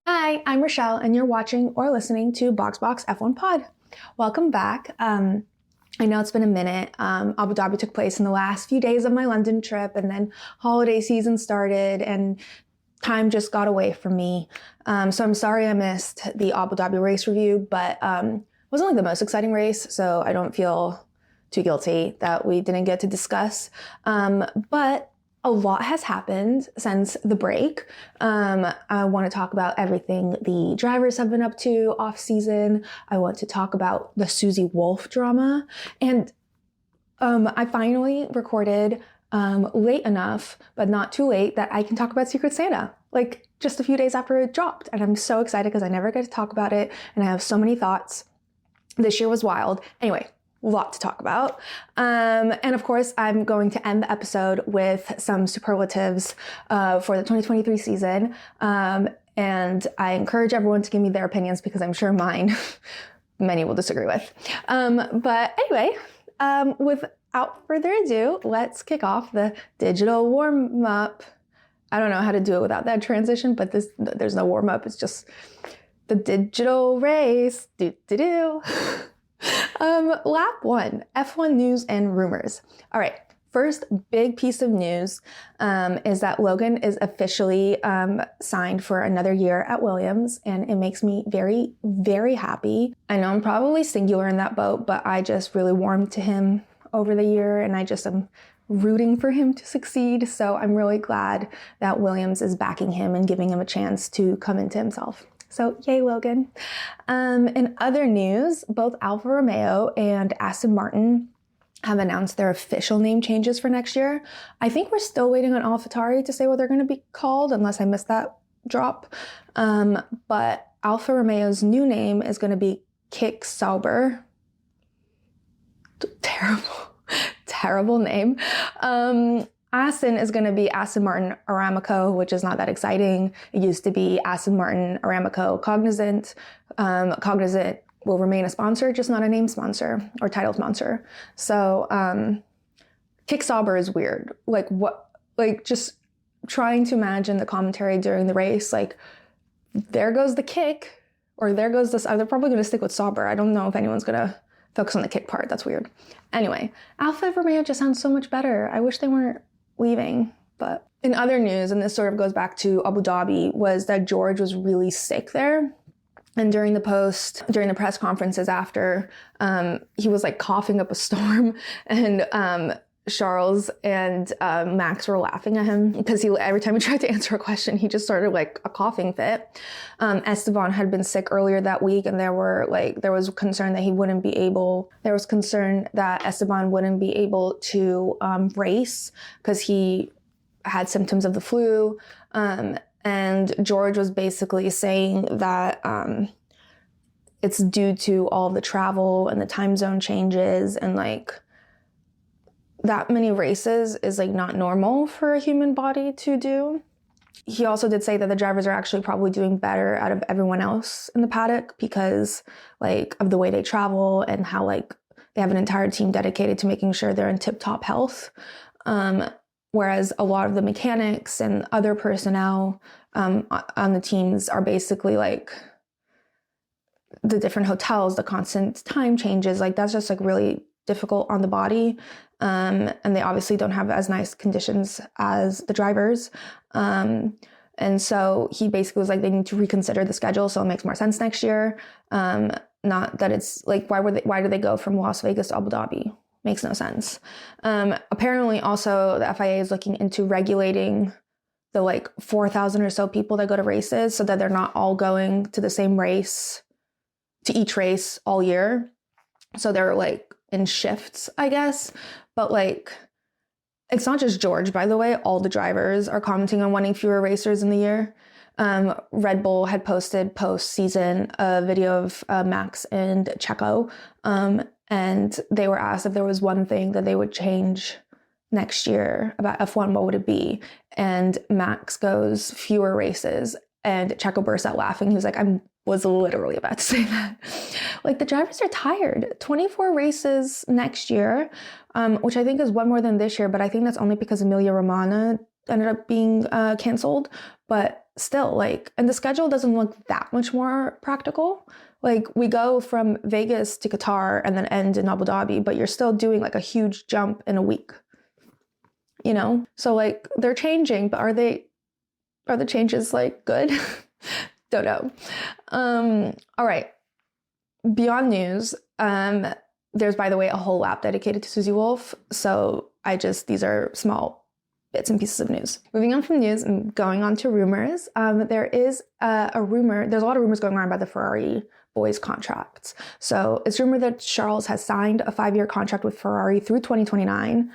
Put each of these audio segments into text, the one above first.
Hi, I'm Rochelle, and you're watching or listening to BoxBox F1 Pod. Welcome back. I know it's been a minute. Abu Dhabi took place in the last few days of my London trip, and then holiday season started, and time just got away from me. So I'm sorry I missed the Abu Dhabi race review, but it wasn't like the most exciting race, so I don't feel too guilty that we didn't get to discuss. But a lot has happened since the break. I want to talk about everything the drivers have been up to off season. I want to talk about the Susie Wolff drama. And I finally recorded late enough, but not too late, that I can talk about Secret Santa, like just a few days after it dropped. And I'm so excited because I never get to talk about it. And I have so many thoughts. This year was wild. Anyway, lot to talk about. And of course, I'm going to end the episode with some superlatives for the 2023 season. And I encourage everyone to give me their opinions because I'm sure mine, many will disagree with. But anyway, without further ado, let's kick off the digital warm-up. I don't know how to do it without that transition, but there's no warm-up. It's just the digital race. Lap 1, F1 news and rumors. All right, first big piece of news is that Logan is officially signed for another year at Williams, and it makes me very, very happy. I know I'm probably singular in that boat, but I just really warmed to him over the year, and I just am rooting for him to succeed. So I'm really glad that Williams is backing him and giving him a chance to come into himself. So yay, Logan. In other news, both Alfa Romeo and Aston Martin have announced their official name changes for next year. I think we're still waiting on AlphaTauri to say what they're going to be called, unless I missed that drop. But Alfa Romeo's new name is going to be Kick Sauber. Terrible name. Aston is going to be Aston Martin Aramco, which is not that exciting. It used to be Aston Martin Aramco Cognizant. Cognizant will remain a sponsor, just not a name sponsor or title sponsor. So Kick Sauber is weird. Just trying to imagine the commentary during the race, like, there goes the kick, or there goes this. They're probably going to stick with Sauber. I don't know if anyone's going to focus on the kick part. That's weird. Anyway, Alfa Romeo just sounds so much better. I wish they weren't leaving. But in other news, and this sort of goes back to Abu Dhabi, was that George was really sick there. And during the press conferences after, he was like coughing up a storm, and Charles and Max were laughing at him because every time he tried to answer a question, he just started like a coughing fit. Esteban had been sick earlier that week, and there was concern that Esteban wouldn't be able to race because he had symptoms of the flu. And George was basically saying that it's due to all the travel and the time zone changes, and like, that many races is like not normal for a human body to do. He also did say that the drivers are actually probably doing better out of everyone else in the paddock because like of the way they travel and how like they have an entire team dedicated to making sure they're in tip-top health. Whereas a lot of the mechanics and other personnel on the teams are basically like the different hotels, the constant time changes, like that's just like really difficult on the body. And they obviously don't have as nice conditions as the drivers. And so he basically was like, they need to reconsider the schedule so it makes more sense next year. Not that it's like, why do they go from Las Vegas to Abu Dhabi? Makes no sense. Apparently also the FIA is looking into regulating the like 4,000 or so people that go to races so that they're not all going to the same race, to each race all year. So they're like in shifts, I guess. But like, it's not just George, by the way. All the drivers are commenting on wanting fewer racers in the year. Red Bull had posted post-season a video of Max and Checo, and they were asked if there was one thing that they would change next year about F1, what would it be? And Max goes, fewer races. And Checo bursts out laughing. He was like, I'm was literally about to say that. Like, the drivers are tired. 24 races next year, which I think is one more than this year, but I think that's only because Emilia Romagna ended up being canceled. But still, like, and the schedule doesn't look that much more practical. Like, we go from Vegas to Qatar and then end in Abu Dhabi, but you're still doing like a huge jump in a week, you know? So like, they're changing, but are the changes like good? Don't know. All right. Beyond news, there's, by the way, a whole lap dedicated to Susie Wolff. So these are small bits and pieces of news. Moving on from news and going on to rumors. There is a rumor, there's a lot of rumors going around about the Ferrari boys contracts. So it's rumored that Charles has signed a 5-year contract with Ferrari through 2029.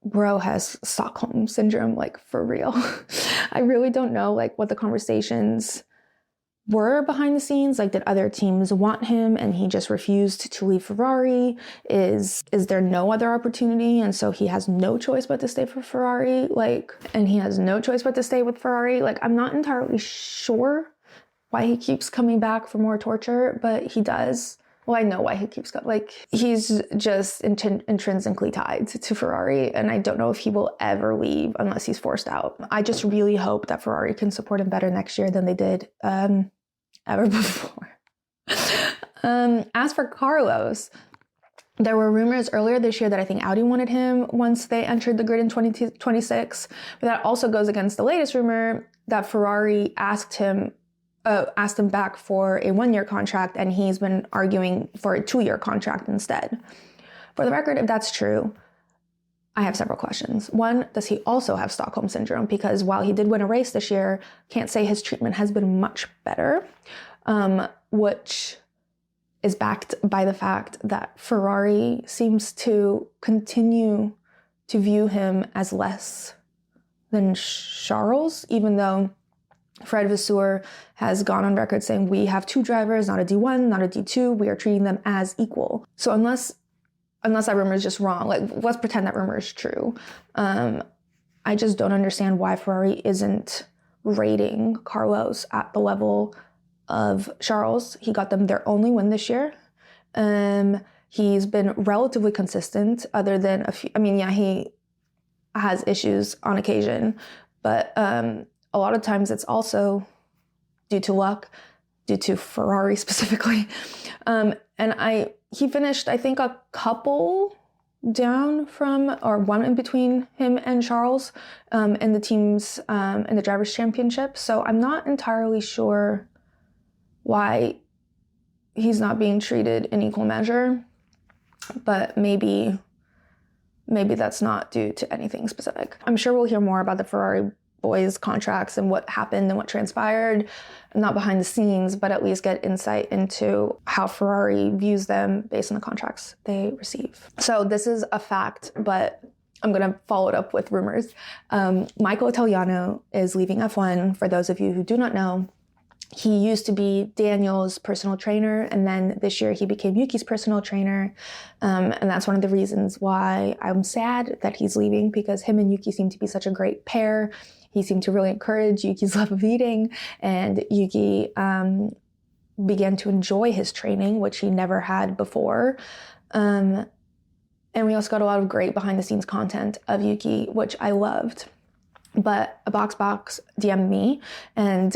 Bro has Stockholm syndrome, like, for real. I really don't know, like, what the conversations were behind the scenes. Like, did other teams want him and he just refused to leave Ferrari? Is there no other opportunity and so he has no choice but to stay for Ferrari? Like, and he has no choice but to stay with Ferrari? Like, I'm not entirely sure why he keeps coming back for more torture, but he does. Well, I know why he keeps coming. Like, he's just intrinsically tied to Ferrari, and I don't know if he will ever leave unless he's forced out. I just really hope that Ferrari can support him better next year than they did ever before. As for Carlos, there were rumors earlier this year that I think Audi wanted him once they entered the grid in 2026, but that also goes against the latest rumor that Ferrari asked him back for a 1-year contract, and he's been arguing for a 2-year contract instead. For the record, if that's true, I have several questions. One, does he also have Stockholm syndrome? Because while he did win a race this year, can't say his treatment has been much better, which is backed by the fact that Ferrari seems to continue to view him as less than Charles, even though Fred Vasseur has gone on record saying, we have 2 drivers, not a D1, not a D2. We are treating them as equal. So unless that rumor is just wrong, like, let's pretend that rumor is true. I just don't understand why Ferrari isn't rating Carlos at the level of Charles. He got them their only win this year. He's been relatively consistent other than a few. I mean, yeah, he has issues on occasion, but a lot of times it's also due to luck, due to Ferrari specifically. And he finished, I think, a couple down from, or one in between him and Charles in the team's, in the Drivers' Championship. So I'm not entirely sure why he's not being treated in equal measure, but maybe that's not due to anything specific. I'm sure we'll hear more about the Ferrari boys' contracts and what happened and what transpired, not behind the scenes, but at least get insight into how Ferrari views them based on the contracts they receive. So this is a fact, but I'm going to follow it up with rumors. Michael Italiano is leaving F1. For those of you who do not know, he used to be Daniel's personal trainer, and then this year he became Yuki's personal trainer. And that's one of the reasons why I'm sad that he's leaving, because him and Yuki seem to be such a great pair. He seemed to really encourage Yuki's love of eating, and Yuki began to enjoy his training, which he never had before. And we also got a lot of great behind-the-scenes content of Yuki, which I loved. But a box DM'd me and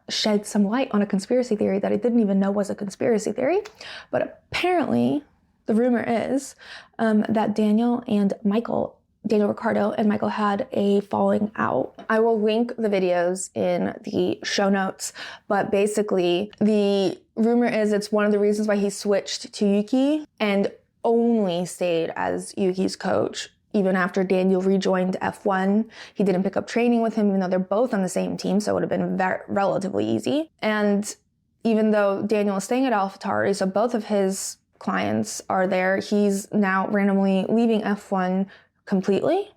shed some light on a conspiracy theory that I didn't even know was a conspiracy theory. But apparently, the rumor is that Daniel Ricciardo and Michael had a falling out. I will link the videos in the show notes, but basically the rumor is it's one of the reasons why he switched to Yuki and only stayed as Yuki's coach. Even after Daniel rejoined F1, he didn't pick up training with him, even though they're both on the same team, so it would have been relatively easy. And even though Daniel is staying at AlphaTauri, so both of his clients are there, he's now randomly leaving F1 completely.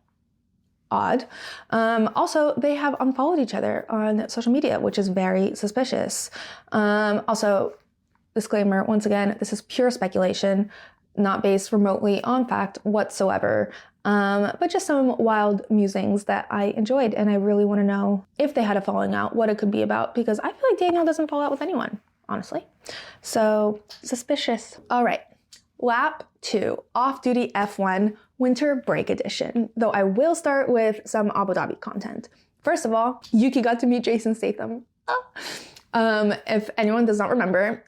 Odd. Also, they have unfollowed each other on social media, which is very suspicious. Also, disclaimer, once again, this is pure speculation, not based remotely on fact whatsoever. But just some wild musings that I enjoyed, and I really want to know if they had a falling out, what it could be about, because I feel like Daniel doesn't fall out with anyone. honestly. So suspicious. All right. Lap 2, off-duty F1 winter break edition, though I will start with some Abu Dhabi content. First of all, Yuki got to meet Jason Statham. If anyone does not remember,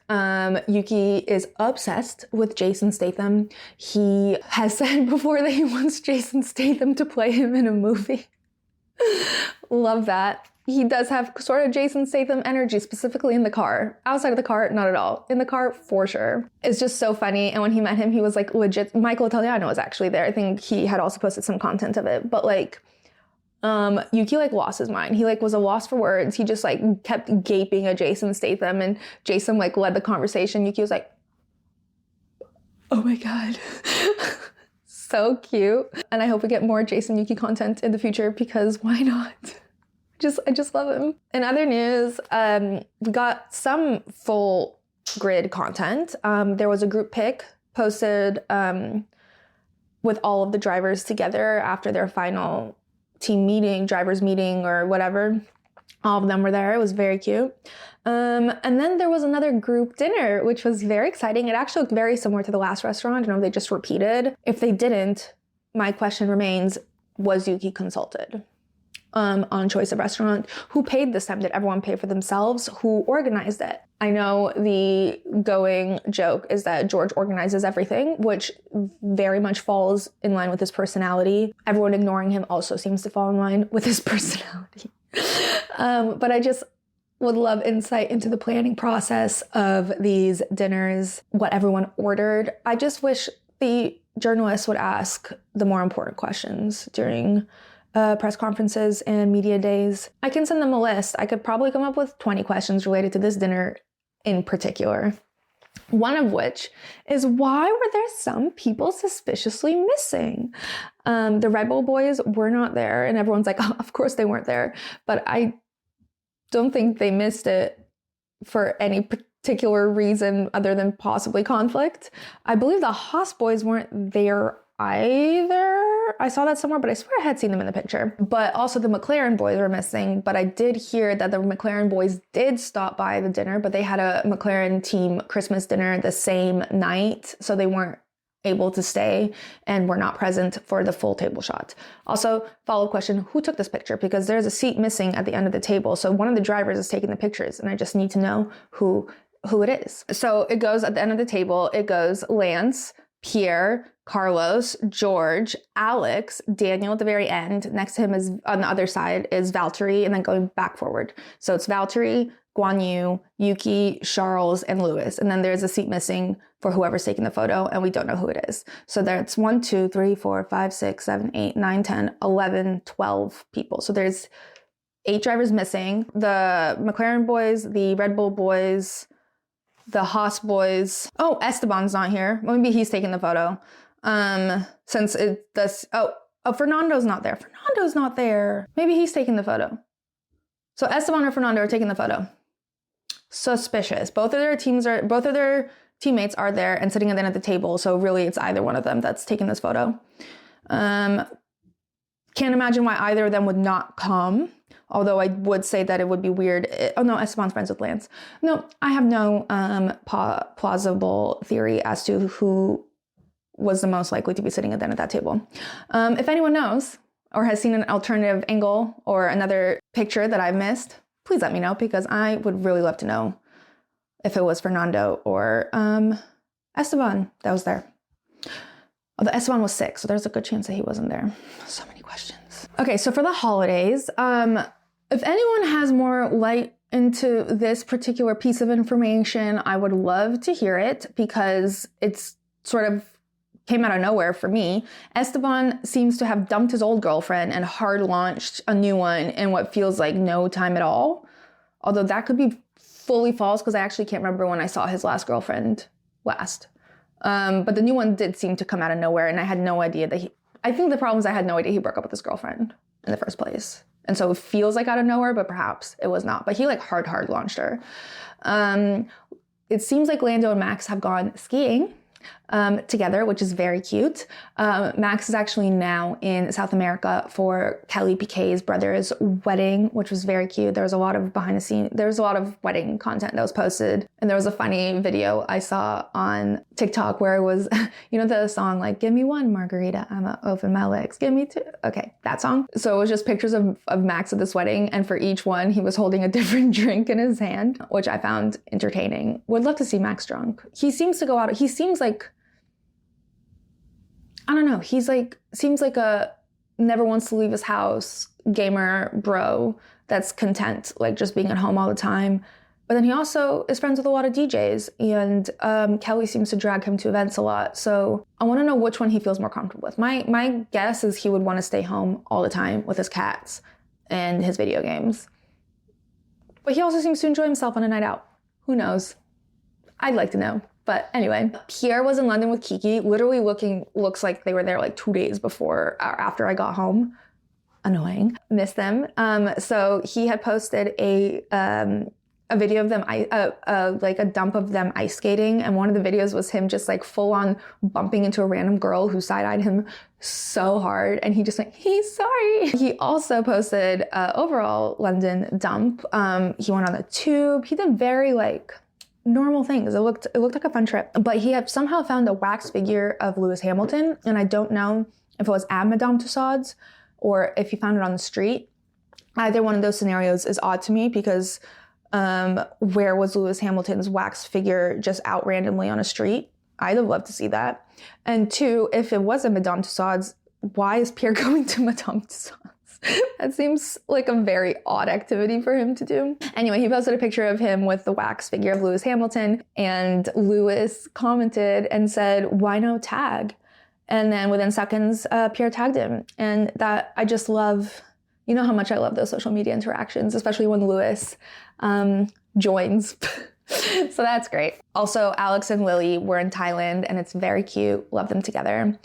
Yuki is obsessed with Jason Statham. He has said before that he wants Jason Statham to play him in a movie. Love that. He does have sort of Jason Statham energy, specifically in the car. Outside of the car, not at all. In the car, for sure. It's just so funny. And when he met him, he was like legit. Michael Italiano was actually there. I think he had also posted some content of it. But like, Yuki like lost his mind. He like was a loss for words. He just like kept gaping at Jason Statham, and Jason like led the conversation. Yuki was like, oh my God. So cute. And I hope we get more Jason Yuki content in the future, because why not? I just love him. In other news, we got some full grid content. There was a group pic posted with all of the drivers together after their final team meeting, drivers meeting or whatever. All of them were there. It was very cute. And then there was another group dinner, which was very exciting. It actually looked very similar to the last restaurant. I don't know if they just repeated. If they didn't, my question remains, was Yuki consulted on choice of restaurant? Who paid this time? Did everyone pay for themselves? Who organized it? I know the going joke is that George organizes everything, which very much falls in line with his personality. Everyone ignoring him also seems to fall in line with his personality. But I just would love insight into the planning process of these dinners, what everyone ordered. I just wish the journalists would ask the more important questions during press conferences and media days. I can send them a list. I could probably come up with 20 questions related to this dinner in particular. One of which is, why were there some people suspiciously missing? The Red Bull boys were not there, and everyone's like, oh, of course they weren't there. But I don't think they missed it for any particular reason other than possibly conflict. I believe the Haas boys weren't there either. I saw that somewhere, but I swear I had seen them in the picture. But also the McLaren boys were missing, but I did hear that the McLaren boys did stop by the dinner, but they had a McLaren team Christmas dinner the same night, so they weren't able to stay and were not present for the full table shot. Also, follow-up question, who took this picture? Because there's a seat missing at the end of the table, so one of the drivers is taking the pictures, and I just need to know who it is. So it goes at the end of the table, it goes Lance, Pierre, Carlos, George, Alex, Daniel at the very end. Next to him is, on the other side, is Valtteri, and then going back forward. So it's Valtteri, Guan Yu, Yuki, Charles, and Lewis. And then there's a seat missing for whoever's taking the photo, and we don't know who it is. So that's 1, 2, 3, 4, 5, 6, 7, 8, 9, 10, 11, 12 people. So there's 8 drivers missing. The McLaren boys, the Red Bull boys, the Haas boys. Oh, Esteban's not here. Maybe he's taking the photo. Since it does, Fernando's not there. Fernando's not there. Maybe he's taking the photo. So Esteban or Fernando are taking the photo. Suspicious. Both of their teammates are there and sitting at the end of the table. So really it's either one of them that's taking this photo. Can't imagine why either of them would not come. Although I would say that it would be weird. Oh no, Esteban's friends with Lance. No, I have no plausible theory as to who was the most likely to be sitting at the end of that table. If anyone knows or has seen an alternative angle or another picture that I've missed, please let me know, because I would really love to know if it was Fernando or Esteban that was there. Although Esteban was sick, so there's a good chance that he wasn't there. So many questions. Okay, so for the holidays, if anyone has more light into this particular piece of information, I would love to hear it, because it's sort of came out of nowhere for me. Esteban seems to have dumped his old girlfriend and hard launched a new one in what feels like no time at all. Although that could be fully false, because I actually can't remember when I saw his last girlfriend last. But the new one did seem to come out of nowhere, and I had no idea that I think the problem is I had no idea he broke up with his girlfriend in the first place. And so it feels like out of nowhere, but perhaps it was not. But he like hard launched her. It seems like Lando and Max have gone skiing. together, which is very cute. Max is actually now in South America for Kelly Piquet's brother's wedding, which was very cute. There was a lot of behind the scenes, there was a lot of wedding content that was posted. And there was a funny video I saw on TikTok where it was, you know, the song like, give me one margarita, I'ma open my legs, give me two. Okay, that song. So it was just pictures of Max at this wedding. And for each one, he was holding a different drink in his hand, which I found entertaining. Would love to see Max drunk. He seems to go out, he seems like, I don't know, he's like, seems like a never wants to leave his house gamer bro that's content, like just being at home all the time. But then he also is friends with a lot of DJs, and Kelly seems to drag him to events a lot. So I want to know which one he feels more comfortable with. My guess is he would want to stay home all the time with his cats and his video games. But he also seems to enjoy himself on a night out. Who knows? I'd like to know. But anyway, Pierre was in London with Kiki, literally looks like they were there like 2 days before or after I got home. Annoying. Miss them. So he had posted a video of them, like a dump of them ice skating. And one of the videos was him just like full on bumping into a random girl who side-eyed him so hard. And he just like, he's sorry. He also posted overall London dump. He went on the tube. He did very like normal things. It looked like a fun trip. But he had somehow found a wax figure of Lewis Hamilton. And I don't know if it was at Madame Tussauds or if he found it on the street. Either one of those scenarios is odd to me because where was Lewis Hamilton's wax figure just out randomly on a street? I'd have loved to see that. And two, if it was a Madame Tussauds, why is Pierre going to Madame Tussauds? That seems like a very odd activity for him to do. Anyway, he posted a picture of him with the wax figure of Lewis Hamilton, and Lewis commented and said, why no tag? And then within seconds, Pierre tagged him. And that I just love, you know how much I love those social media interactions, especially when Lewis joins. So that's great. Also, Alex and Lily were in Thailand, and it's very cute. Love them together.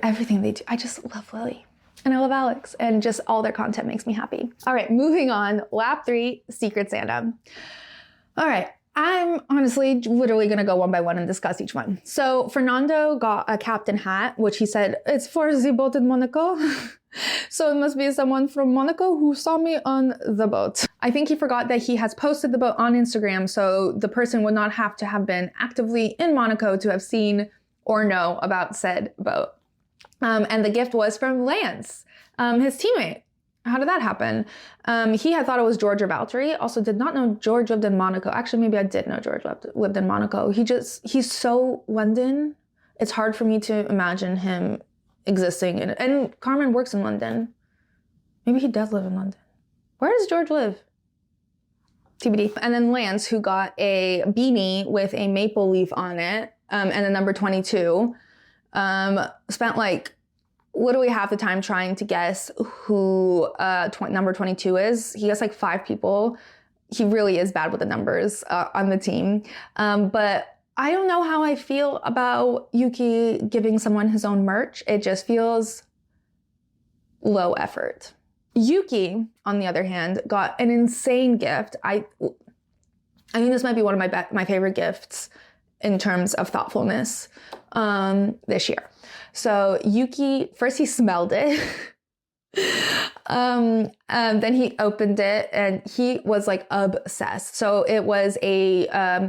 Everything they do. I just love Lily. And I love Alex. And just all their content makes me happy. All right, moving on. Lap 3, Secret Santa. All right. I'm honestly literally going to go one by one and discuss each one. So Fernando got a captain hat, which he said, it's for the boat in Monaco. So it must be someone from Monaco who saw me on the boat. I think he forgot that he has posted the boat on Instagram, so the person would not have to have been actively in Monaco to have seen or know about said boat. And the gift was from Lance, his teammate. How did that happen? He had thought it was George or Valtteri. Also did not know George lived in Monaco. Actually, maybe I did know George lived in Monaco. He's so London. It's hard for me to imagine him existing. And Carmen works in London. Maybe he does live in London. Where does George live? TBD. And then Lance, who got a beanie with a maple leaf on it, and a number 22, spent like literally half the time trying to guess who number 22 is. He has like 5 people. He really is bad with the numbers on the team. But I don't know how I feel about Yuki giving someone his own merch. It just feels low effort. Yuki, on the other hand, got an insane gift. I think this might be one of my favorite gifts in terms of thoughtfulness this year. So Yuki, first he smelled it. Then he opened it and he was like obsessed. So it was a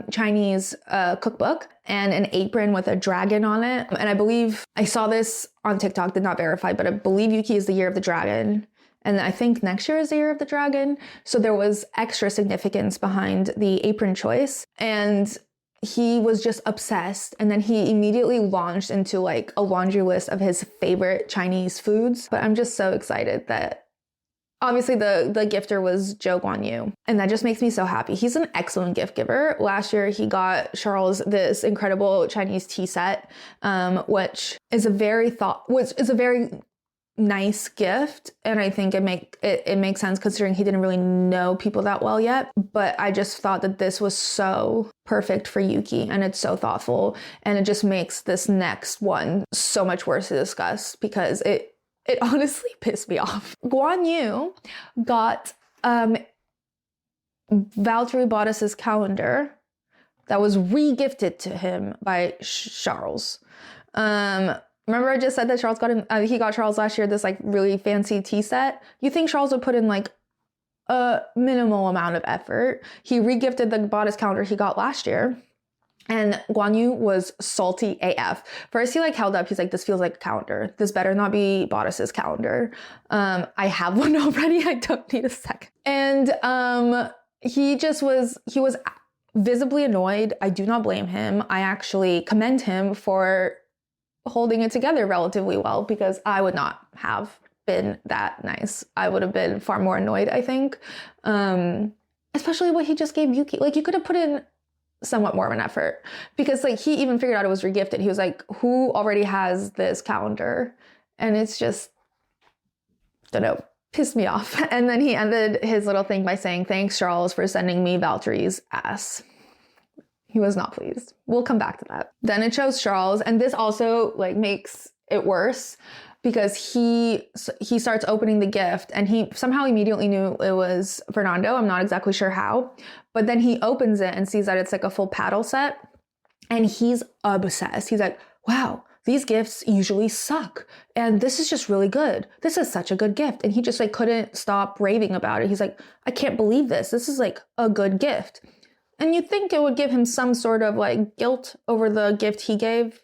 Chinese cookbook and an apron with a dragon on it. And I believe I saw this on TikTok, did not verify, but I believe Yuki is the year of the dragon. And I think next year is the year of the dragon. So there was extra significance behind the apron choice. And he was just obsessed. And then he immediately launched into like a laundry list of his favorite Chinese foods. But I'm just so excited that obviously the gifter was Zhou Guanyu. And that just makes me so happy. He's an excellent gift giver. Last year, he got Charles this incredible Chinese tea set, which is a very nice gift, and I think it makes sense considering he didn't really know people that well yet. But I just thought that this was so perfect for Yuki, and it's so thoughtful, and it just makes this next one so much worse to discuss because it honestly pissed me off. Guan Yu got Valtteri Bottas's calendar that was re-gifted to him by Charles. Remember I just said that Charles got him, he got Charles last year this like really fancy tea set? You think Charles would put in like a minimal amount of effort. He re-gifted the bodice calendar he got last year. And Guan Yu was salty AF. First, he like held up. He's like, this feels like a calendar. This better not be Bodice's calendar. I have one already. I don't need a second. And he was visibly annoyed. I do not blame him. I actually commend him for holding it together relatively well, because I would not have been that nice. I would have been far more annoyed, I think. Especially what he just gave Yuki. Like, you could have put in somewhat more of an effort, because like he even figured out it was regifted. He was like, who already has this calendar? And it's just, don't know, pissed me off. And then he ended his little thing by saying, thanks Charles for sending me Valtteri's ass. He was not pleased. We'll come back to that. Then it shows Charles, and this also like makes it worse, because he starts opening the gift, and he somehow immediately knew it was Fernando. I'm not exactly sure how, but then he opens it and sees that it's like a full paddle set, and he's obsessed. He's like, wow, these gifts usually suck, and this is just really good. This is such a good gift. And he just like couldn't stop raving about it. He's like, I can't believe this. This is like a good gift. And you'd think it would give him some sort of like guilt over the gift he gave.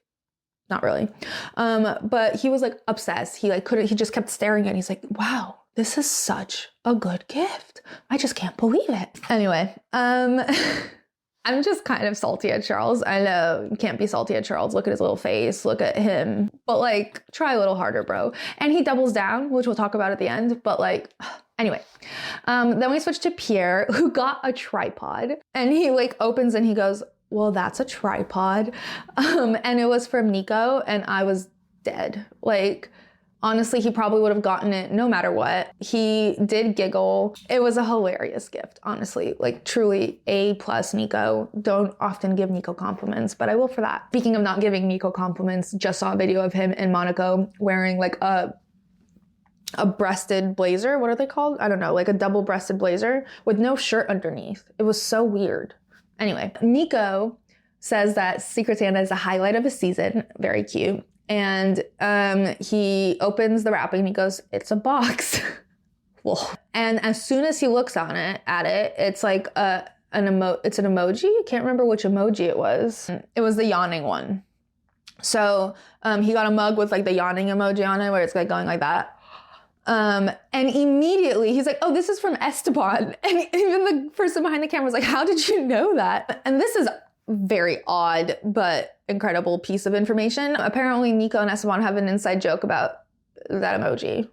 Not really. But he was like obsessed. He just kept staring at it. He's like, wow, this is such a good gift. I just can't believe it. Anyway, I'm just kind of salty at Charles. I know you can't be salty at Charles. Look at his little face. Look at him. But like, try a little harder, bro. And he doubles down, which we'll talk about at the end. But like, anyway, then we switch to Pierre, who got a tripod, and he like opens and he goes, well, that's a tripod. And it was from Nico, and I was dead. Like, honestly, he probably would have gotten it no matter what. He did giggle. It was a hilarious gift, honestly. Like, truly A+ Nico. Don't often give Nico compliments, but I will for that. Speaking of not giving Nico compliments, just saw a video of him in Monaco wearing like a breasted blazer. What are they called? I don't know, like a double-breasted blazer with no shirt underneath. It was so weird. Anyway, Nico says that Secret Santa is the highlight of his season. Very cute. And he opens the wrapping and he goes, it's a box. And as soon as he looks at it, it's like it's an emoji. I can't remember which emoji it was. It was the yawning one. So he got a mug with like the yawning emoji on it, where it's like going like that. And immediately he's like, oh, this is from Esteban. And even the person behind the camera was like, how did you know that? And this is very odd, but incredible piece of information. Apparently Nico and Esteban have an inside joke about that emoji.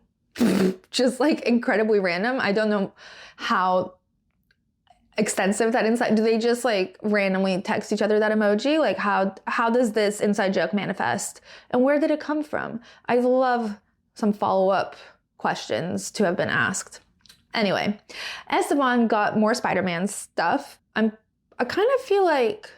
Just like incredibly random. I don't know how extensive that inside, do they just like randomly text each other that emoji? Like how does this inside joke manifest? And where did it come from? I love some follow-up questions to have been asked. Anyway, Esteban got more Spider-Man stuff. I kind of feel like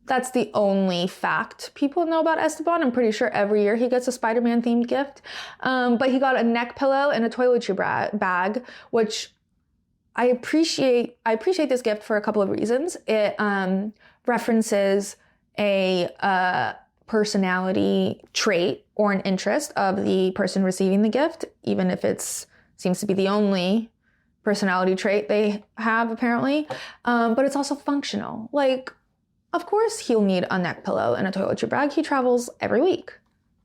that's the only fact people know about Esteban. I'm pretty sure every year he gets a Spider-Man themed gift. But he got a neck pillow and a toiletry bag, which I appreciate this gift for a couple of reasons. It references a personality trait or an interest of the person receiving the gift, even if seems to be the only personality trait they have apparently. But it's also functional. Like, of course he'll need a neck pillow and a toiletry bag. He travels every week.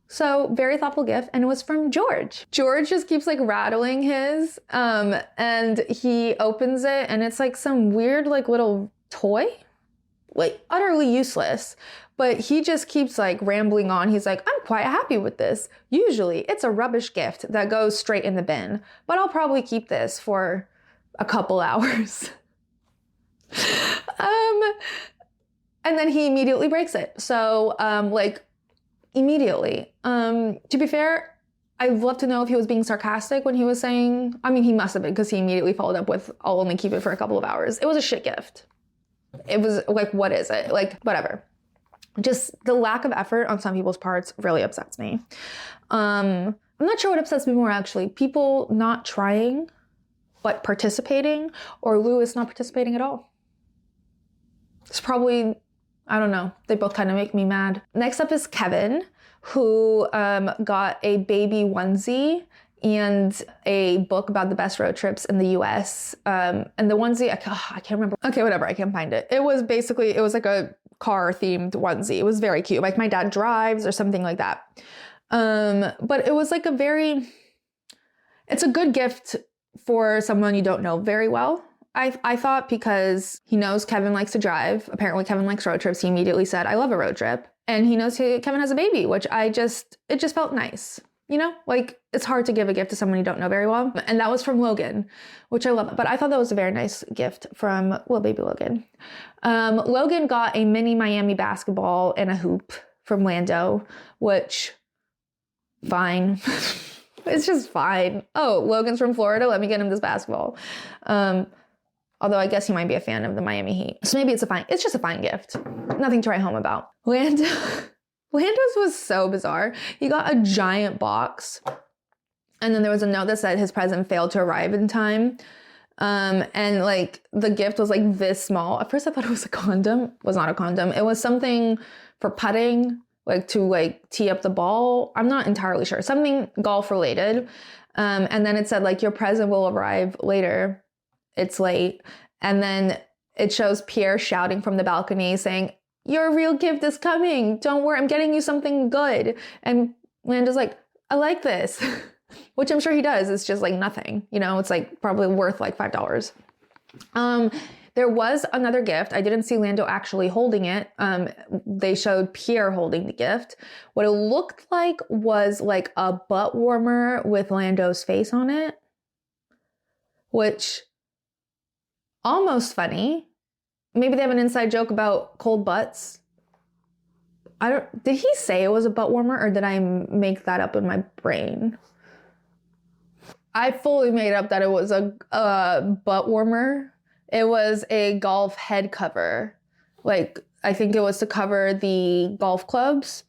So very thoughtful gift, and it was from George. George just keeps like rattling his, and he opens it and it's like some weird like little toy, like utterly useless. But he just keeps like rambling on. He's like, I'm quite happy with this. Usually it's a rubbish gift that goes straight in the bin, but I'll probably keep this for a couple hours. And then he immediately breaks it. So like immediately. To be fair, I'd love to know if he was being sarcastic when he was saying, I mean, he must have been, because he immediately followed up with, I'll only keep it for a couple of hours. It was a shit gift. It was like, what is it? Like, whatever. Just the lack of effort on some people's parts really upsets me. I'm not sure what upsets me more, actually. People not trying, but participating, or Louis not participating at all. It's probably, I don't know. They both kind of make me mad. Next up is Kevin, who got a baby onesie and a book about the best road trips in the US. And the onesie, I can't remember. Okay, whatever, I can't find it. It was like a car themed onesie. It was very cute. Like my dad drives or something like that. But it was like it's a good gift for someone you don't know very well. I thought, because he knows Kevin likes to drive. Apparently Kevin likes road trips. He immediately said, I love a road trip. And he knows Kevin has a baby, which it just felt nice. You know, like it's hard to give a gift to someone you don't know very well. And that was from Logan, which I love. But I thought that was a very nice gift from little baby Logan. Logan got a mini Miami basketball and a hoop from Lando, which, fine. It's just fine. Oh, Logan's from Florida. Let me get him this basketball. Although I guess he might be a fan of the Miami Heat. So maybe it's just a fine gift. Nothing to write home about. Lando's was so bizarre. He got a giant box. And then there was a note that said his present failed to arrive in time. And like the gift was like this small. At first I thought it was a condom. It was not a condom. It was something for putting, like to like tee up the ball. I'm not entirely sure. Something golf related. And then it said like your present will arrive later. It's late. And then it shows Pierre shouting from the balcony saying, your real gift is coming. Don't worry, I'm getting you something good. And Lando's like, I like this, which I'm sure he does. It's just like nothing, you know, it's like probably worth like $5. There was another gift. I didn't see Lando actually holding it. They showed Pierre holding the gift. What it looked like was like a butt warmer with Lando's face on it, which almost funny. Maybe they have an inside joke about cold butts. Did he say it was a butt warmer, or did I make that up in my brain? I fully made up that it was a butt warmer. It was a golf head cover. Like, I think it was to cover the golf clubs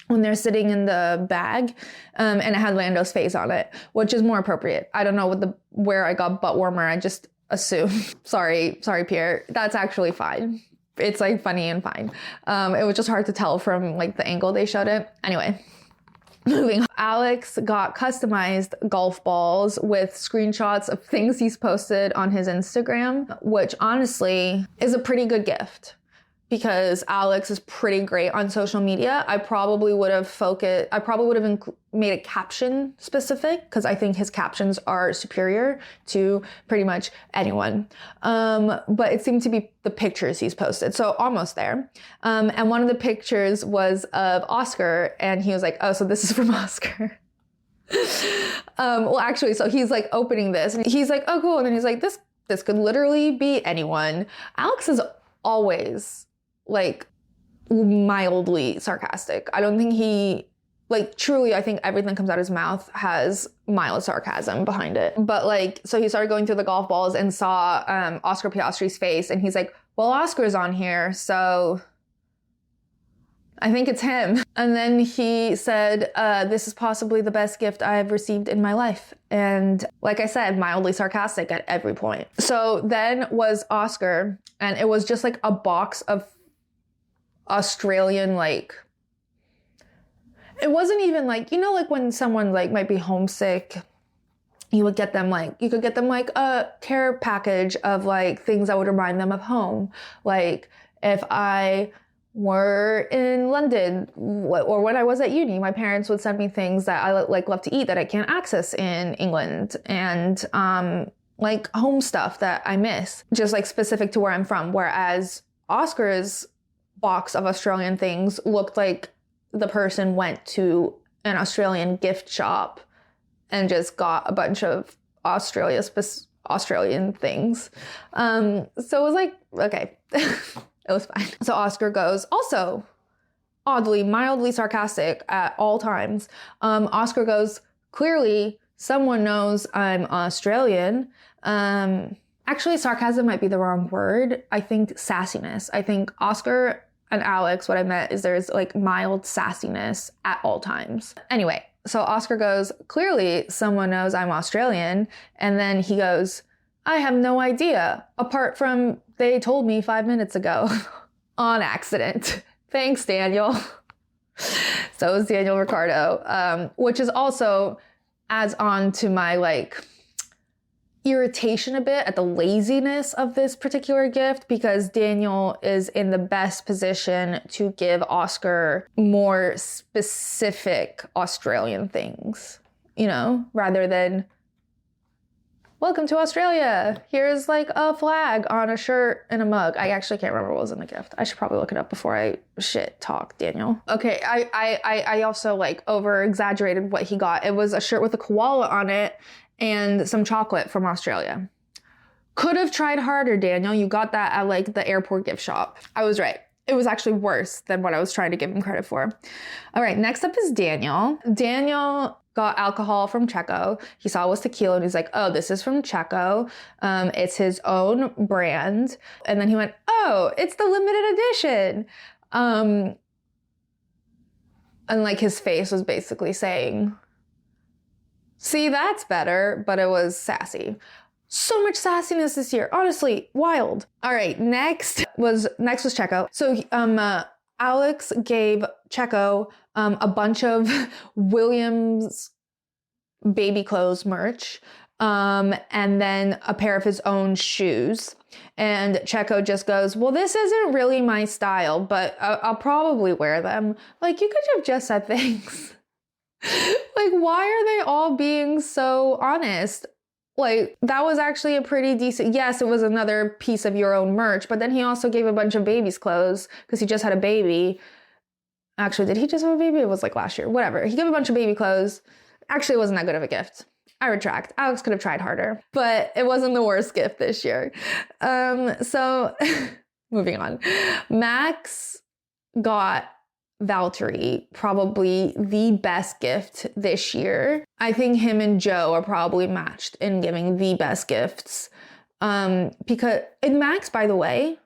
when they're sitting in the bag. And it had Lando's face on it, which is more appropriate. I don't know where I got butt warmer. I just assume. Sorry, Pierre. That's actually fine. It's like funny and fine. It was just hard to tell from like the angle they showed it. Anyway, moving on. Alex got customized golf balls with screenshots of things he's posted on his Instagram, which honestly is a pretty good gift. Because Alex is pretty great on social media. I probably would have made a caption specific, because I think his captions are superior to pretty much anyone. But it seemed to be the pictures he's posted. So almost there. And one of the pictures was of Oscar, and he was like, oh, so this is from Oscar. Well, actually, so he's like opening this and he's like, oh, cool. And then he's like, this could literally be anyone. Alex is always like mildly sarcastic. I don't think truly, I think everything that comes out of his mouth has mild sarcasm behind it. But like, so he started going through the golf balls and saw Oscar Piastri's face, and he's like, well, Oscar's on here, so I think it's him. And then he said, this is possibly the best gift I've received in my life. And like I said, mildly sarcastic at every point. So then was Oscar, and it was just like a box of Australian, like, it wasn't even like, you know, like when someone like might be homesick, you could get them like a care package of like things that would remind them of home. Like if I were in London or when I was at uni, my parents would send me things that I like love to eat that I can't access in England, and like home stuff that I miss, just like specific to where I'm from. Whereas Oscar's box of Australian things looked like the person went to an Australian gift shop and just got a bunch of Australian things. So it was like, okay, it was fine. So Oscar goes, also oddly, mildly sarcastic at all times. Oscar goes, clearly someone knows I'm Australian. Actually, sarcasm might be the wrong word. I think sassiness. I think Oscar and Alex, what I meant is there's like mild sassiness at all times. Anyway, so Oscar goes, clearly someone knows I'm Australian. And then he goes, I have no idea, apart from They told me 5 minutes ago on accident. Thanks, Daniel. So is Daniel Ricardo, which is also adds on to my like irritation a bit at the laziness of this particular gift, because Daniel is in the best position to give Oscar more specific Australian things, you know, rather than welcome to Australia. Here's like a flag on a shirt and a mug. I actually can't remember what was in the gift. I should probably look it up before I shit talk Daniel. Okay, I also like over exaggerated what he got. It was a shirt with a koala on it and some chocolate from Australia. Could have tried harder, Daniel. You got that at like the airport gift shop. I was right. It was actually worse than what I was trying to give him credit for. All right, next up is Daniel. Daniel got alcohol from Checo. He saw it was tequila and he's like, oh, this is from Checo. It's his own brand. And then he went, oh, it's the limited edition. And like his face was basically saying, see, that's better, but it was sassy. So much sassiness this year. Honestly, wild. All right, next was Checo. So Alex gave Checo a bunch of Williams baby clothes merch, and then a pair of his own shoes. And Checo just goes, well, this isn't really my style, but I'll probably wear them. Like, you could have just said things. Like, why are they all being so honest? Like, that was actually a pretty decent, yes, it was another piece of your own merch, but then he also gave a bunch of baby's clothes because he just had a baby. Actually, did he just have a baby? It was like last year, whatever. He gave a bunch of baby clothes. Actually, it wasn't that good of a gift. I retract. Alex could have tried harder, but it wasn't the worst gift this year. So moving on. Max got Valtteri probably the best gift this year. I think him and Joe are probably matched in giving the best gifts. Because in Max, by the way,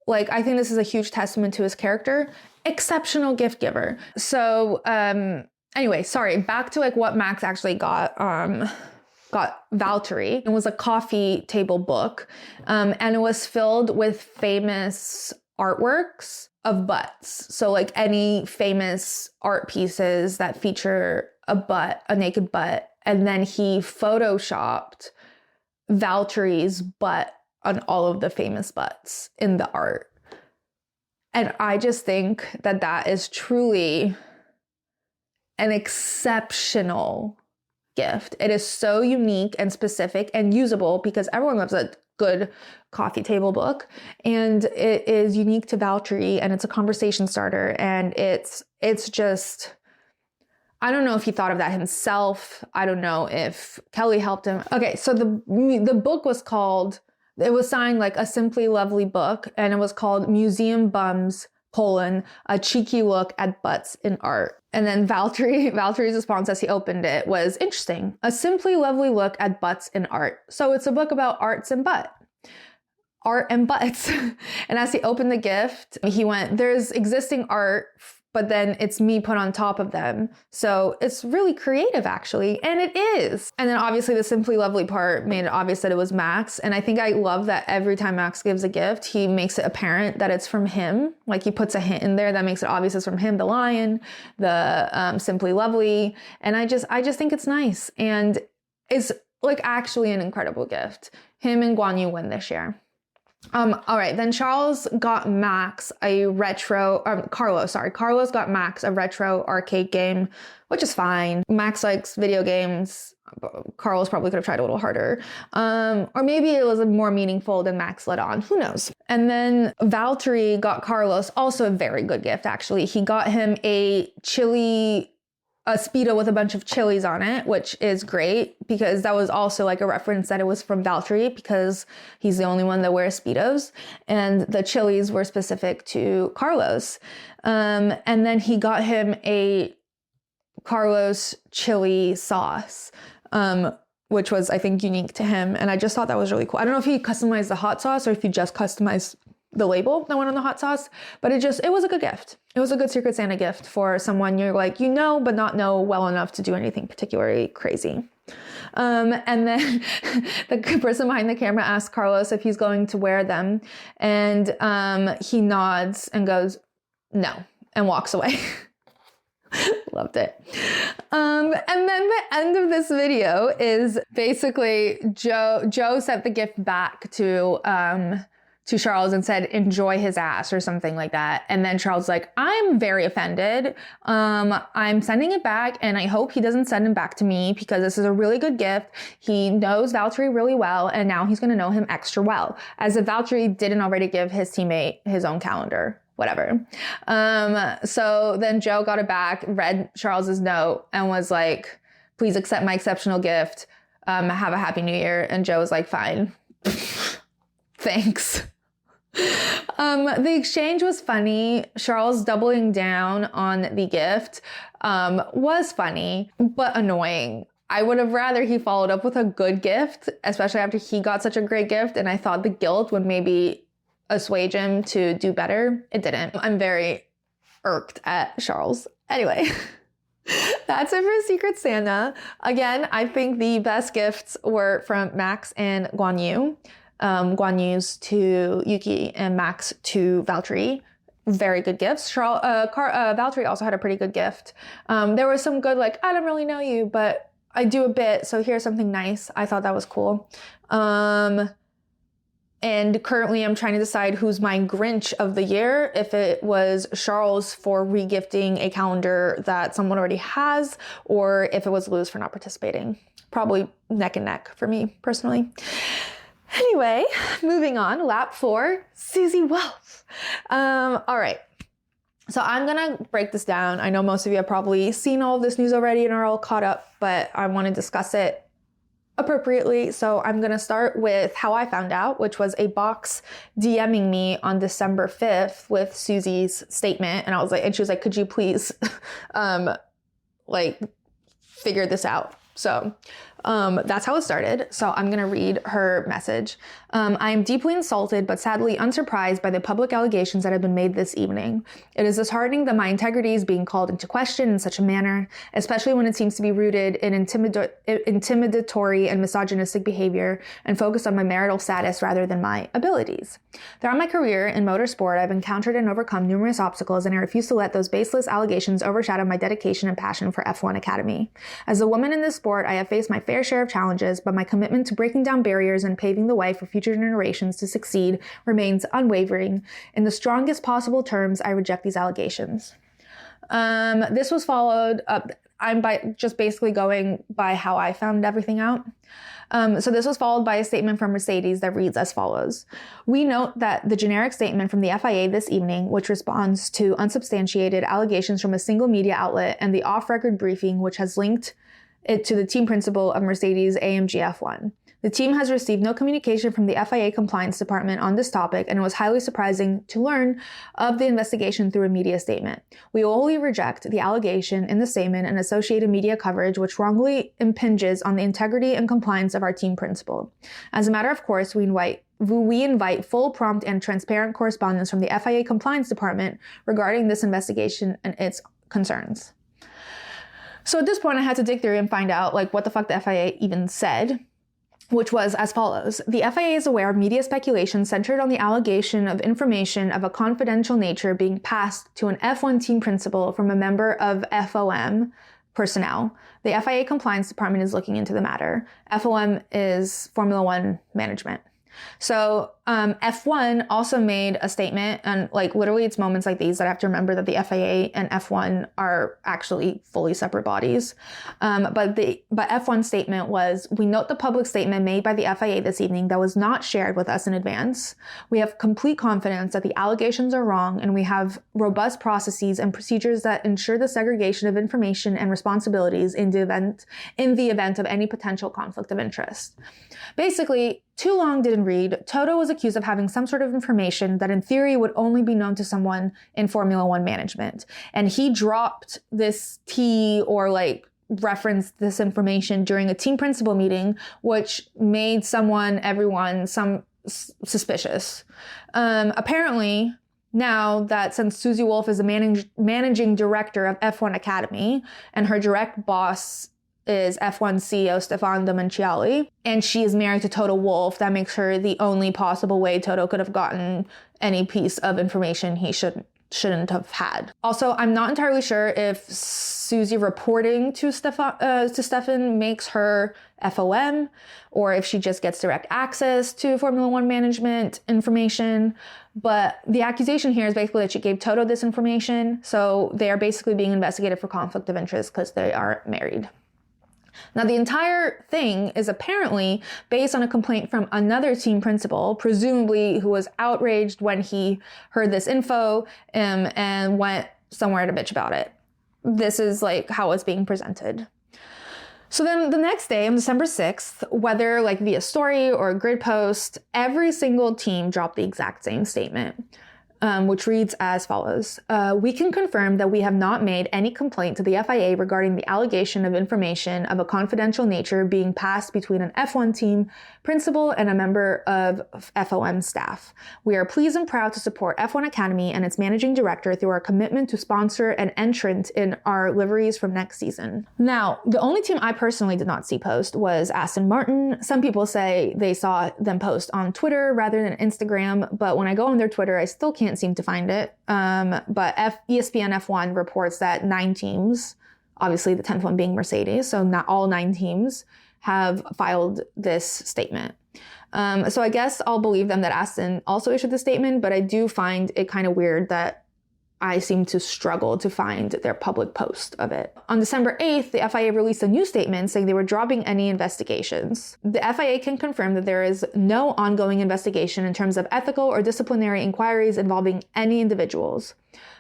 like, I think this is a huge testament to his character. Exceptional gift giver. So anyway, sorry, back to like what Max actually got Valtteri. It was a coffee table book, and it was filled with famous artworks of butts. So like any famous art pieces that feature a butt, a naked butt, and then he photoshopped Valtteri's butt on all of the famous butts in the art. And I just think that that is truly an exceptional gift. It is so unique and specific and usable because everyone loves a good coffee table book, and it is unique to Valtteri, and it's a conversation starter, and it's just, I don't know if he thought of that himself. I don't know if Kelly helped him. Okay, so the book was called, it was signed like a Simply Lovely book, and it was called Museum Bums, a cheeky look at butts in art. And then Valtteri's response as he opened it was interesting. A simply lovely look at butts in art. So it's a book about art and butts. And as he opened the gift, he went, there's existing art, but then it's me put on top of them. So it's really creative, actually. And it is. And then obviously the Simply Lovely part made it obvious that it was Max. And I think I love that every time Max gives a gift, he makes it apparent that it's from him. Like, he puts a hint in there that makes it obvious it's from him. The lion, the Simply Lovely. And I just think it's nice. And it's like actually an incredible gift. Him and Guan Yu win this year. All right, then Carlos got Max a retro arcade game, which is fine. Max likes video games. Carlos probably could have tried a little harder. Or maybe it was more meaningful than Max let on. Who knows? And then Valtteri got Carlos also a very good gift, actually. He got him a Speedo with a bunch of chilies on it, which is great because that was also like a reference that it was from Valtteri because he's the only one that wears Speedos, and the chilies were specific to Carlos. And then he got him a Carlos chili sauce, which was, I think, unique to him. And I just thought that was really cool. I don't know if he customized the hot sauce or if he just customized the label that went on the hot sauce, but it was a good gift. It was a good Secret Santa gift for someone you're like, but not know well enough to do anything particularly crazy. And then the person behind the camera asks Carlos if he's going to wear them. And he nods and goes, no, and walks away. Loved it. And then the end of this video is basically Joe sent the gift back to Charles and said, enjoy his ass or something like that. And then Charles is like, I'm very offended. I'm sending it back and I hope he doesn't send him back to me because this is a really good gift. He knows Valtteri really well and now he's going to know him extra well. As if Valtteri didn't already give his teammate his own calendar. Whatever. So then Joe got it back, read Charles's note and was like, please accept my exceptional gift. Have a happy new year. And Joe was like, fine. Thanks. The exchange was funny. Charles doubling down on the gift was funny, but annoying. I would have rather he followed up with a good gift, especially after he got such a great gift. And I thought the guilt would maybe assuage him to do better. It didn't. I'm very irked at Charles. Anyway, that's it for Secret Santa. Again, I think the best gifts were from Max and Guan Yu. Guan Yu's to Yuki and Max to Valtteri. Very good gifts. Valtteri also had a pretty good gift. There was some good, like, I don't really know you, but I do a bit, so here's something nice. I thought that was cool. And currently I'm trying to decide who's my Grinch of the year. If it was Charles for regifting a calendar that someone already has, or if it was Luz for not participating. Probably neck and neck for me personally. Anyway, moving on, lap 4, Susie Wolf. All right. So I'm gonna break this down. I know most of you have probably seen all of this news already and are all caught up, but I want to discuss it appropriately. So I'm going to start with how I found out, which was a box DMing me on December 5th with Susie's statement. And I was like, and she was like, could you please, figure this out? So, that's how it started. So I'm going to read her message. I am deeply insulted, but sadly unsurprised by the public allegations that have been made this evening. It is disheartening that my integrity is being called into question in such a manner, especially when it seems to be rooted in intimidatory and misogynistic behavior and focused on my marital status rather than my abilities. Throughout my career in motorsport, I've encountered and overcome numerous obstacles, and I refuse to let those baseless allegations overshadow my dedication and passion for F1 Academy. As a woman in this sport, I have faced my fair share of challenges, but my commitment to breaking down barriers and paving the way for future generations to succeed remains unwavering. In the strongest possible terms, I reject these allegations. This was followed up. I'm just basically going by how I found everything out. So this was followed by a statement from Mercedes that reads as follows. We note that the generic statement from the FIA this evening, which responds to unsubstantiated allegations from a single media outlet, and the off-record briefing, which has linked it to the team principal of Mercedes AMG F1. The team has received no communication from the FIA compliance department on this topic, and it was highly surprising to learn of the investigation through a media statement. We wholly reject the allegation in the statement and associated media coverage which wrongly impinges on the integrity and compliance of our team principal. As a matter of course, we invite full, prompt, and transparent correspondence from the FIA compliance department regarding this investigation and its concerns. So at this point, I had to dig through and find out what the fuck the FIA even said, which was as follows. The FIA is aware of media speculation centered on the allegation of information of a confidential nature being passed to an F1 team principal from a member of FOM personnel. The FIA compliance department is looking into the matter. FOM is Formula One management. So F1 also made a statement, and literally it's moments like these that I have to remember that the FIA and F1 are actually fully separate bodies. But F1's statement was, we note the public statement made by the FIA this evening that was not shared with us in advance. We have complete confidence that the allegations are wrong, and we have robust processes and procedures that ensure the segregation of information and responsibilities in the event of any potential conflict of interest. Basically, too long didn't read. Toto was accused of having some sort of information that in theory would only be known to someone in Formula One management. And he dropped this tea or referenced this information during a team principal meeting, which made everyone suspicious. Apparently, now that since Susie Wolf is the managing director of F1 Academy and her direct boss is F1 CEO Stefan Domenicali, and she is married to Toto Wolff. That makes her the only possible way Toto could have gotten any piece of information he shouldn't have had. Also, I'm not entirely sure if Susie reporting to Stefan makes her FOM, or if she just gets direct access to Formula One management information. But the accusation here is basically that she gave Toto this information. So they are basically being investigated for conflict of interest because they are married. Now, the entire thing is apparently based on a complaint from another team principal, presumably who was outraged when he heard this info and went somewhere to bitch about it. This is like how it's being presented. So then the next day, on December 6th, whether like via story or a grid post, every single team dropped the exact same statement. Which reads as follows. We can confirm that we have not made any complaint to the FIA regarding the allegation of information of a confidential nature being passed between an F1 team principal and a member of FOM staff. We are pleased and proud to support F1 Academy and its managing director through our commitment to sponsor an entrant in our liveries from next season. Now, the only team I personally did not see post was Aston Martin. Some people say they saw them post on Twitter rather than Instagram, but when I go on their Twitter, I still can't seem to find it. But ESPN F1 reports that 9 teams, obviously the 10th one being Mercedes, so not all 9 teams, have filed this statement. So I guess I'll believe them that Aston also issued the statement, but I do find it kind of weird that I seem to struggle to find their public post of it. On December 8th, the FIA released a new statement saying they were dropping any investigations. The FIA can confirm that there is no ongoing investigation in terms of ethical or disciplinary inquiries involving any individuals.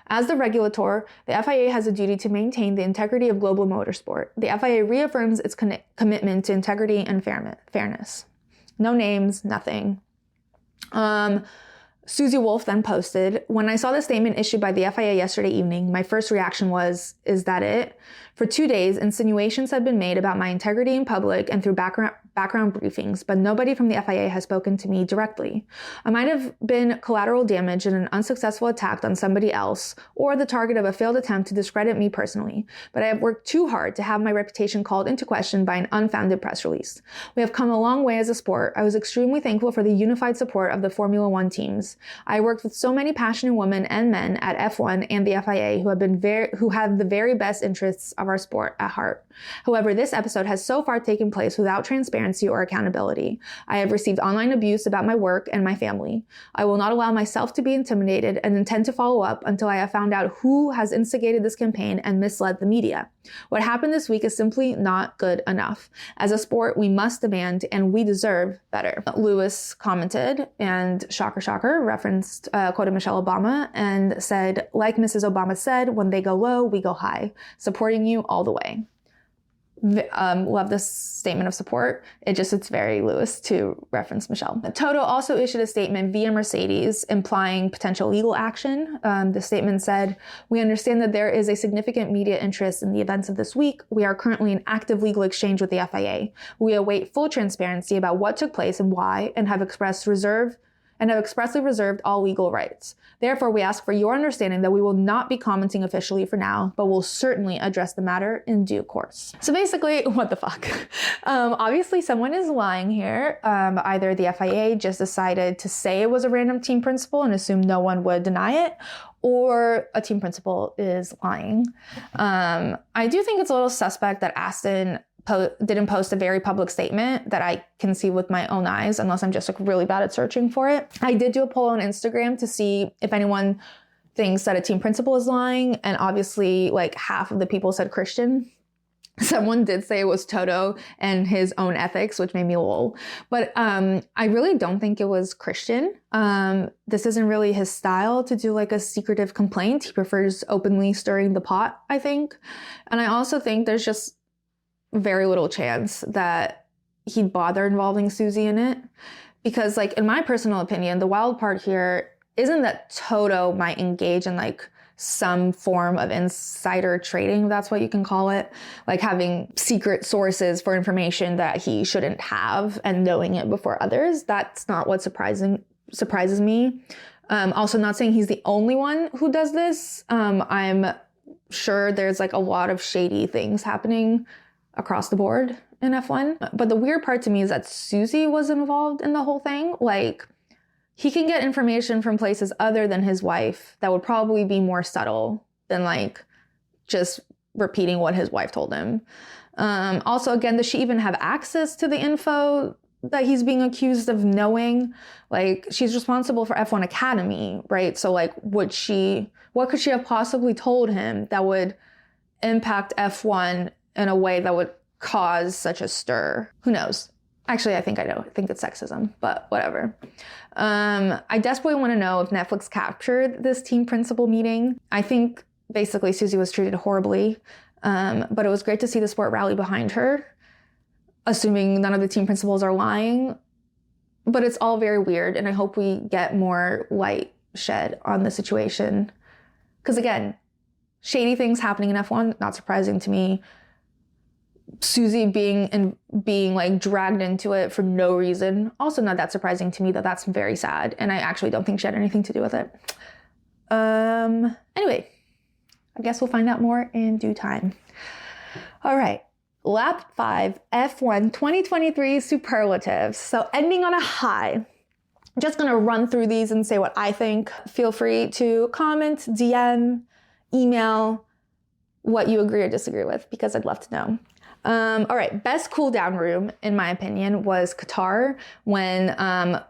As the regulator, the FIA has a duty to maintain the integrity of global motorsport. The FIA reaffirms its commitment to integrity and fairness. No names, nothing. Susie Wolff then posted, when I saw the statement issued by the FIA yesterday evening, my first reaction was, is that it? For 2 days, insinuations have been made about my integrity in public and through background briefings, but nobody from the FIA has spoken to me directly. I might have been collateral damage in an unsuccessful attack on somebody else, or the target of a failed attempt to discredit me personally, but I have worked too hard to have my reputation called into question by an unfounded press release. We have come a long way as a sport. I was extremely thankful for the unified support of the Formula One teams. I worked with so many passionate women and men at F1 and the FIA who have the very best interests of our sport at heart. However, this episode has so far taken place without transparency or accountability. I have received online abuse about my work and my family. I will not allow myself to be intimidated and intend to follow up until I have found out who has instigated this campaign and misled the media. What happened this week is simply not good enough. As a sport, we must demand and we deserve better. Lewis commented and shocker, referenced, quoted Michelle Obama and said, like Mrs. Obama said, when they go low, we go high, supporting you all the way. Love this statement of support. It's very Lewis to reference Michelle. Toto also issued a statement via Mercedes implying potential legal action. The statement said, we understand that there is a significant media interest in the events of this week. We are currently in active legal exchange with the FIA. We await full transparency about what took place and why, and have expressly reserved all legal rights. Therefore, we ask for your understanding that we will not be commenting officially for now, but will certainly address the matter in due course. So basically, what the fuck? Obviously, someone is lying here. Either the FIA just decided to say it was a random team principal and assume no one would deny it, or a team principal is lying. I do think it's a little suspect that Aston didn't post a very public statement that I can see with my own eyes, unless I'm just really bad at searching for it. I did do a poll on Instagram to see if anyone thinks that a team principal is lying, and obviously half of the people said Christian. Someone did say it was Toto and his own ethics, which made me lol. But I really don't think it was Christian. This isn't really his style to do a secretive complaint. He prefers openly stirring the pot, I think. And I also think there's just very little chance that he'd bother involving Susie in it. Because in my personal opinion, the wild part here isn't that Toto might engage in some form of insider trading, if that's what you can call it, having secret sources for information that he shouldn't have and knowing it before others. That's not what surprises me. Also, not saying he's the only one who does this. I'm sure there's a lot of shady things happening across the board in F1. But the weird part to me is that Susie was involved in the whole thing. Like, he can get information from places other than his wife that would probably be more subtle than like just repeating what his wife told him. Also, again, does she even have access to the info that he's being accused of knowing? Like, she's responsible for F1 Academy, right? So like, what could she have possibly told him that would impact F1 in a way that would cause such a stir? Who knows? Actually, I think I know. I think it's sexism, but whatever. I desperately want to know if Netflix captured this team principal meeting. I think basically Susie was treated horribly, but it was great to see the sport rally behind her, assuming none of the team principals are lying. But it's all very weird, and I hope we get more light shed on the situation. Because again, shady things happening in F1, not surprising to me. Susie being like dragged into it for no reason, also not that surprising to me. That's very sad, and I actually don't think she had anything to do with it. Anyway, I guess we'll find out more in due time. All right, lap 5, F1 2023 superlatives. So ending on a high. I'm just gonna run through these and say what I think. Feel free to comment, DM, email what you agree or disagree with, because I'd love to know. All right, best cool down room, in my opinion, was Qatar, when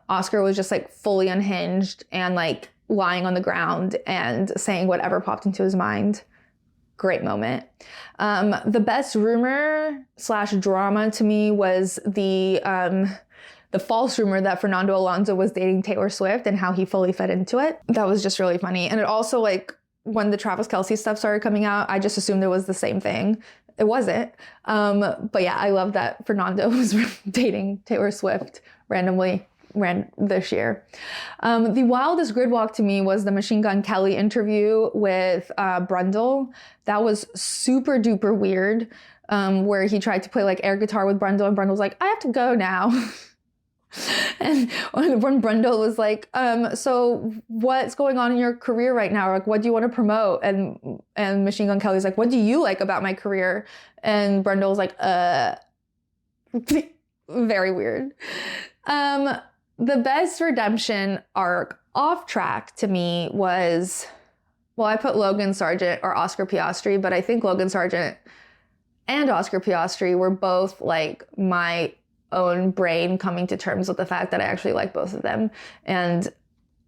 Oscar was just like fully unhinged and like lying on the ground and saying whatever popped into his mind. Great moment. The best rumor / drama to me was the false rumor that Fernando Alonso was dating Taylor Swift and how he fully fed into it. That was just really funny. And it also, like, when the Travis Kelce stuff started coming out, I just assumed it was the same thing. It wasn't. But yeah, I love that Fernando was dating Taylor Swift randomly this year. The wildest grid walk to me was the Machine Gun Kelly interview with Brundle. That was super duper weird, where he tried to play like air guitar with Brundle, and Brundle was like, I have to go now. And when Brundle was like, so what's going on in your career right now? Like, what do you want to promote? And Machine Gun Kelly's like, what do you like about my career? And Brundle was like, very weird. The best redemption arc off track to me was, well, I put Logan Sargent or Oscar Piastri, but I think Logan Sargent and Oscar Piastri were both like my own brain coming to terms with the fact that I actually like both of them. And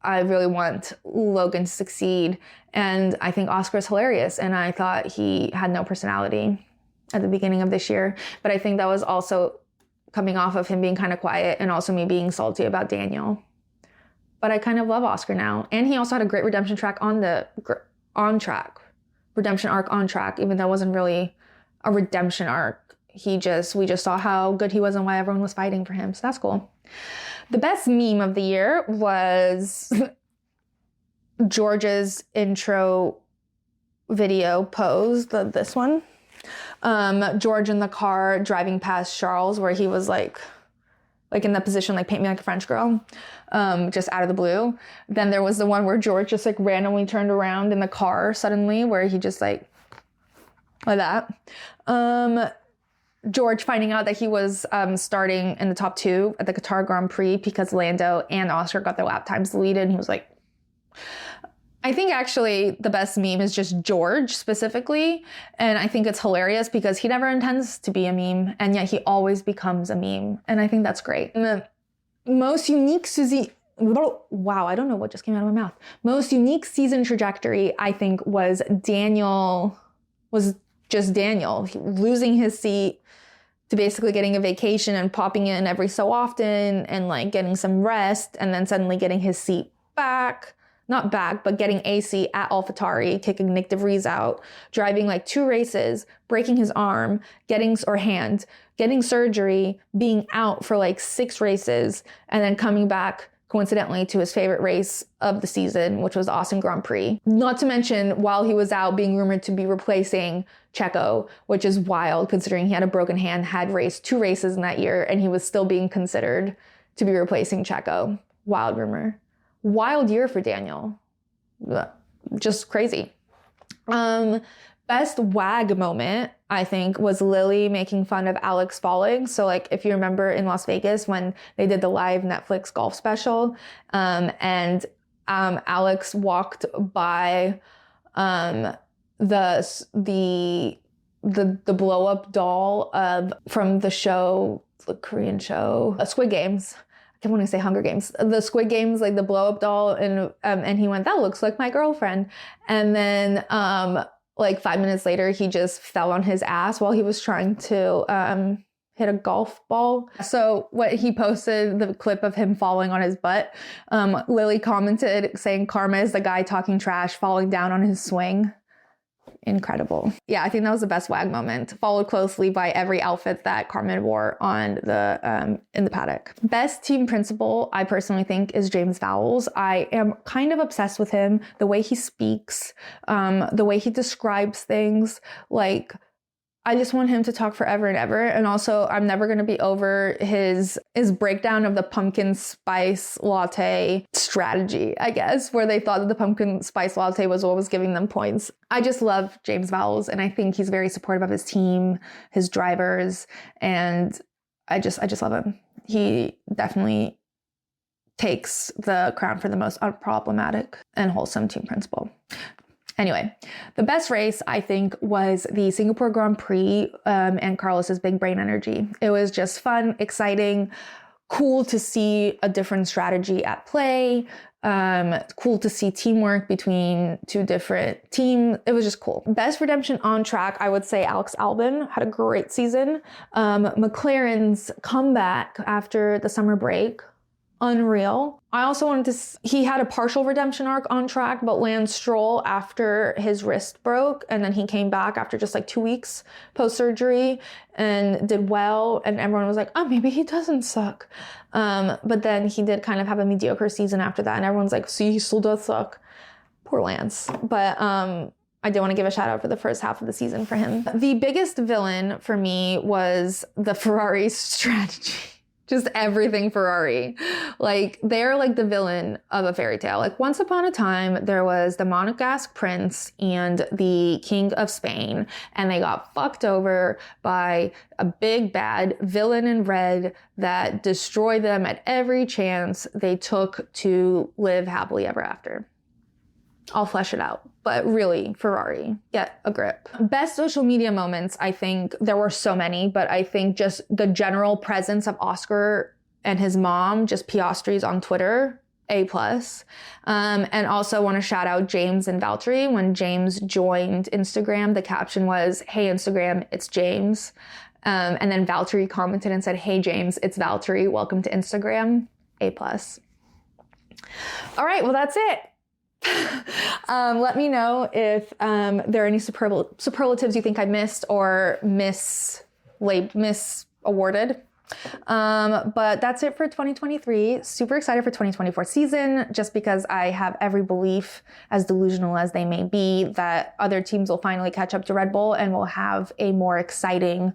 I really want Logan to succeed. And I think Oscar's hilarious. And I thought he had no personality at the beginning of this year. But I think that was also coming off of him being kind of quiet and also me being salty about Daniel. But I kind of love Oscar now. And he also had a great redemption track redemption arc on track, even though it wasn't really a redemption arc. We just saw how good he was and why everyone was fighting for him. So that's cool. The best meme of the year was George's intro video pose, this one. George in the car driving past Charles, where he was like in that position, like paint me like a French girl, just out of the blue. Then there was the one where George just like randomly turned around in the car suddenly, where he just like that. George finding out that he was starting in the top 2 at the Qatar Grand Prix because Lando and Oscar got their lap times deleted. And he was like, I think actually the best meme is just George specifically. And I think it's hilarious because he never intends to be a meme, and yet he always becomes a meme. And I think that's great. And the most unique wow, I don't know what just came out of my mouth. Most unique season trajectory, I think, was Daniel losing his seat to basically getting a vacation and popping in every so often and like getting some rest, and then suddenly getting his seat back. Not back, but getting a seat at AlphaTauri, kicking Nick DeVries out, driving like 2 races, breaking his arm, getting surgery, being out for like 6 races, and then coming back coincidentally to his favorite race of the season, which was Austin Grand Prix. Not to mention, while he was out, being rumored to be replacing Checo, which is wild considering he had a broken hand, had raced 2 races in that year, and he was still being considered to be replacing Checo. Wild rumor. Wild year for Daniel. Just crazy. Best Best WAG moment, I think, was Lily making fun of Alex falling. So like, if you remember in Las Vegas when they did the live Netflix golf special, and Alex walked by the blow up doll from the show, the Korean show, Squid Games. I kept wanting to say Hunger Games. The Squid Games, like the blow up doll, and he went, "That looks like my girlfriend." And then like 5 minutes later, he just fell on his ass while he was trying to hit a golf ball. So what he posted, the clip of him falling on his butt, Lily commented saying, "Karma is the guy talking trash, falling down on his swing." Incredible. Yeah, I think that was the best WAG moment, followed closely by every outfit that Carmen wore on the in the paddock. Best team principal, I personally think, is James Vowles. I am kind of obsessed with him, the way he speaks, the way he describes things. Like, I just want him to talk forever and ever. And also, I'm never going to be over his breakdown of the pumpkin spice latte strategy, I guess, where they thought that the pumpkin spice latte was what was giving them points. I just love James Vowles, and I think he's very supportive of his team, his drivers, and I just love him. He definitely takes the crown for the most unproblematic and wholesome team principal. Anyway, the best race, I think, was the Singapore Grand Prix and Carlos's big brain energy. It was just fun, exciting, cool to see a different strategy at play, cool to see teamwork between two different teams. It was just cool. Best redemption on track, I would say Alex Albon had a great season. McLaren's comeback after the summer break, unreal. I also wanted to, he had a partial redemption arc on track, but Lance Stroll, after his wrist broke, and then he came back after just like 2 weeks post-surgery and did well, and everyone was like, oh, maybe he doesn't suck. But then he did kind of have a mediocre season after that, and everyone's like, see, he still does suck. Poor Lance. But I do want to give a shout out for the first half of the season for him. The biggest villain for me was the Ferrari strategy. Just everything Ferrari. Like, they're like the villain of a fairy tale. Like, once upon a time, there was the Monegasque prince and the king of Spain, and they got fucked over by a big bad villain in red that destroyed them at every chance they took to live happily ever after. I'll flesh it out. But really, Ferrari, get a grip. Best social media moments, I think there were so many, but I think just the general presence of Oscar and his mom, just Piastri's on Twitter, A+. And also want to shout out James and Valtteri. When James joined Instagram, the caption was, "Hey Instagram, it's James." And then Valtteri commented and said, "Hey James, it's Valtteri. Welcome to Instagram. A+." All right, well, that's it. Let me know if there are any superlatives you think I missed or mis-awarded. But that's it for 2023. Super excited for 2024 season, just because I have every belief, as delusional as they may be, that other teams will finally catch up to Red Bull and we'll have a more exciting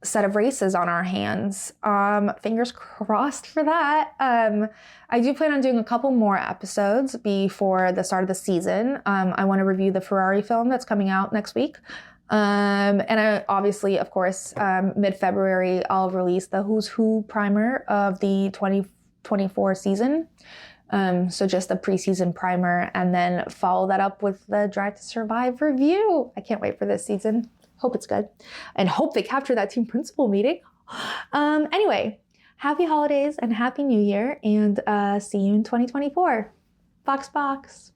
set of races on our hands. Fingers crossed for that. I do plan on doing a couple more episodes before the start of the season. I want to review the Ferrari film that's coming out next week. And I, obviously, of course, mid-February, I'll release the Who's Who primer of the 2024 season. So just a preseason primer, and then follow that up with the Drive to Survive review. I can't wait for this season. Hope it's good, and hope they capture that team principal meeting. Anyway, happy holidays and happy new year, and see you in 2024. Box.